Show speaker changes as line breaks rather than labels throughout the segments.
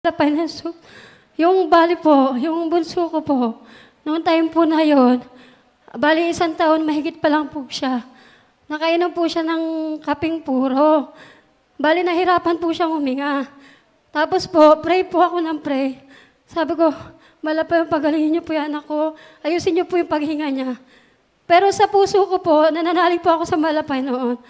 Financial. Yung bali po, yung bunso ko po, noong time po na yon, bali 1 taon, mahigit pa lang po siya. Nakainom po siya ng kaping puro. Bali nahirapan po siyang huminga. Tapos po, pray po ako ng pray. Sabi ko, malapay yung pagalingin niyo po yan ako. Ayusin niyo po yung paghinga niya. Pero sa puso ko po, nananalig po ako sa malapay noon.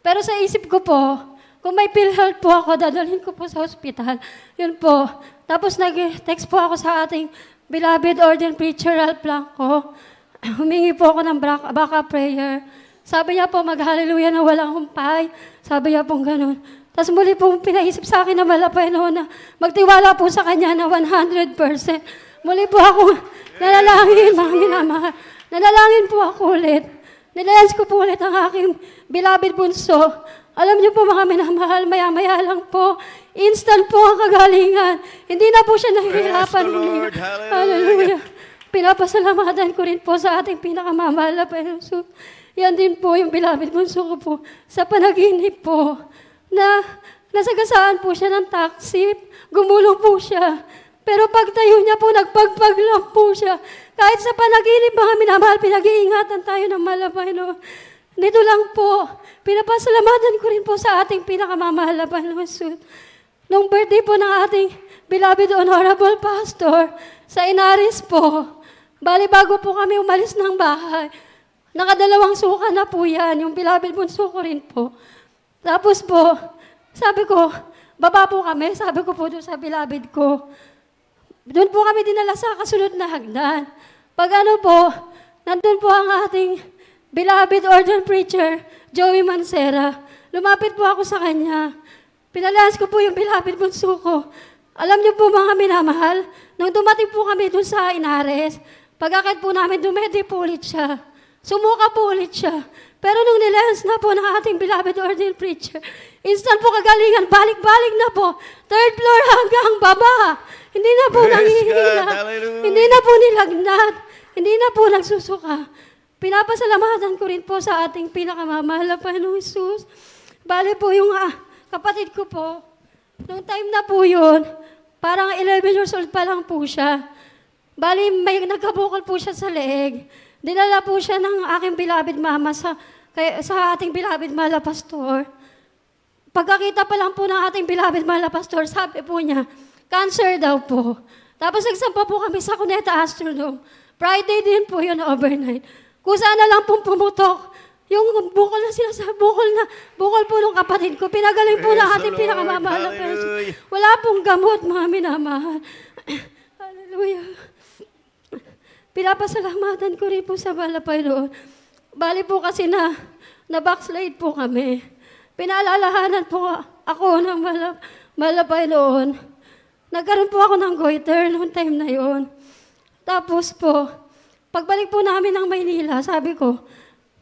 Pero sa isip ko po, kung may PhilHealth po ako, dadalhin ko po sa hospital. Yun po. Tapos nag-text po ako sa ating beloved ordained preacher, Ralph Blanco. Humingi po ako ng backup prayer. Sabi niya po, mag-hallelujah na walang humpay. Sabi niya po gano'n. Tapos muli po pinaisip sa akin na malapay noon na magtiwala po sa kanya na 100%. Muli po ako nanalangin, mga minamahal. Nanalangin po ako ulit. Nilayas ko po ulit ang aking beloved bunso. Alam niyo po mga minamahal, maya-maya lang po, instant po ang kagalingan. Hindi na po siya nahihirapan. Hallelujah. Pinapasalamatan ko rin po sa ating pinakamamahal na Panginoon. Yan din po yung beloved bunso ko po. Sa panaginip po, na nasagasaan po siya ng taxi, gumulong po siya. Pero pagtayo niya po, nagpagpag lang po siya. Kahit sa panaginip, mga minamahal, pinag-iingatan tayo ng malapay, no? Dito lang po, pinapasalamatan ko rin po sa ating pinakamamahal na Panginoon. Nung birthday po ng ating beloved honorable pastor, sa Inaris po, bali bago po kami umalis ng bahay, nakadalawang suka na po yan, yung beloved bunso ko rin po. Tapos po, sabi ko, baba po kami, sabi ko po doon sa beloved ko. Doon po kami dinala sa kasunod na hagdan. Pag ano po, nandun po ang ating beloved ordained preacher, Joey Mancera. Lumapit po ako sa kanya. Pinalayas ko po yung beloved bunso ko. Alam niyo po mga minamahal, nung dumating po kami doon sa Inares, pag-akit po namin, dumedi po ulit siya. Sumuka po ulit siya. Pero nung nilayas na po ng ating beloved ordained preacher, instant po kagalingan, balik-balik na po. 3rd floor hanggang baba. Hindi na po nangihina. Hindi na po nilagnat. Hindi na po nagsusuka. Pinapasalamatan ko rin po sa ating pinakamamahal na Panginoong Jesus. Bale po yung kapatid ko po, nung time na po yun, parang 11 years old pa lang po siya. Bale, may nagkabukol po siya sa leeg. Dinala po siya ng aking beloved mama sa ating beloved mala pastor. Pagkakita pa lang po ng ating beloved mala pastor, sabi po niya, cancer daw po. Tapos nagsampa po kami sa Cuneta Astrodome. Friday din po yun overnight. Kung saan na lang pong pumutok, yung bukol na sila sa bukol po ng kapatid ko, pinagaling po na ating pinakamamahal na person. Wala pong gamot, mga minamahal. Hallelujah. Pinapasalamatan ko rin po sa malapay noon. Bali po kasi na backslide po kami. Pinaalalahanan po ako ng malapay noon. Nagkaroon po ako ng goiter noong time na yon. Tapos po, pagbalik po namin ng Maynila, sabi ko,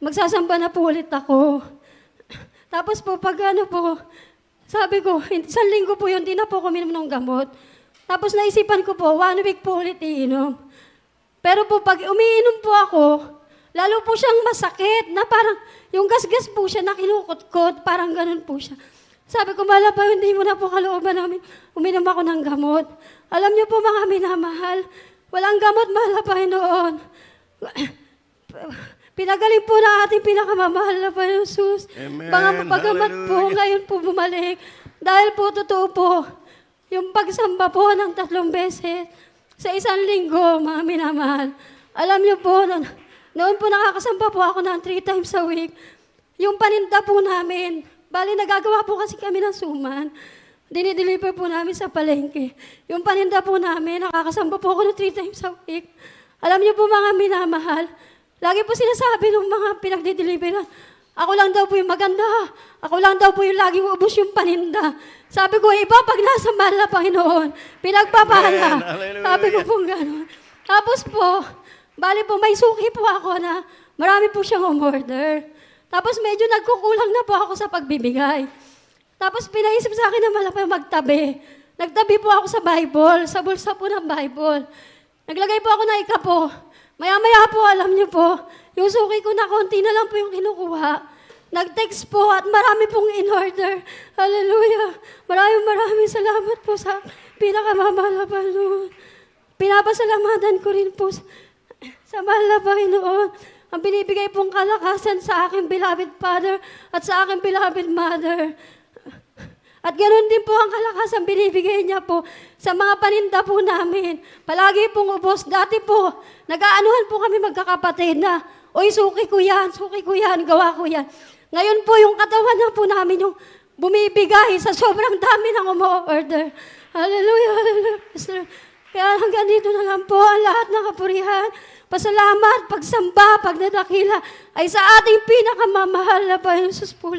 magsasamba na po ulit ako. Tapos po, pag ano po, sabi ko, 1 linggo po yun, di na po ako minom ng gamot. Tapos naisipan ko po, 1 week po ulit iinom. Pero po, pag umiinom po ako, lalo po siyang masakit, na parang, yung gasgas po siya, nakinukutkot, parang ganun po siya. Sabi ko, malapay, hindi mo na po kalooban namin, uminom ako ng gamot. Alam niyo po mga minamahal, walang gamot malapay noon. Pinagaling po na ating pinakamamahal na Panginoon Jesus. Pagamat po, ngayon po bumalik. Dahil po, totoo po, yung pagsamba po ng 3 beses, sa 1 linggo, mga minamahal. Alam niyo po, noon po nakakasamba po ako ng 3 times a week. Yung paninda po namin, bali nagagawa po kasi kami ng suman. Dinideliver po namin sa palengke. Yung paninda po namin, nakakasamba po ako ng 3 times a week. Alam niyo po mga minamahal, lagi po sinasabi ng mga pinagdideliveran, ako lang daw po yung maganda. Ako lang daw po yung laging ubos yung paninda. Sabi ko, iba pag nasa mahal na Panginoon, pinagpapala. Sabi ko po gano'n. Tapos po, bali po, may suki po ako na marami po siyang umorder. Tapos medyo nagkukulang na po ako sa pagbibigay. Tapos pinaisip sa akin na malapay magtabi. Nagtabi po ako sa Bible, sa bulsa po ng Bible. Naglagay po ako na ikapo. Maya-maya po, alam niyo po, yung suki ko na konti na lang po yung kinukuha. Nag-text po at marami pong in-order. Hallelujah. Maraming salamat po sa pinakamamahal na Panginoon. Pinapasalamatan ko rin po sa mahal na Panginoon ang binibigay pong kalakasan sa aking beloved Father at sa aking beloved Mother. At ganoon din po ang kalakasan binibigay niya po sa mga paninda po namin. Palagi pong ubos. Dati po, nag-aanuhan po kami magkakapatid na, oy, suki ko yan, gawa ko yan. Ngayon po, yung katawan na po namin yung bumibigay sa sobrang dami ng umo-order. Hallelujah, hallelujah. Kaya hanggang dito na lang po ang lahat ng kapurihan. Pasalamat, pagsamba, pagdadakila ay sa ating pinakamamahal na Panginoon Jesus po.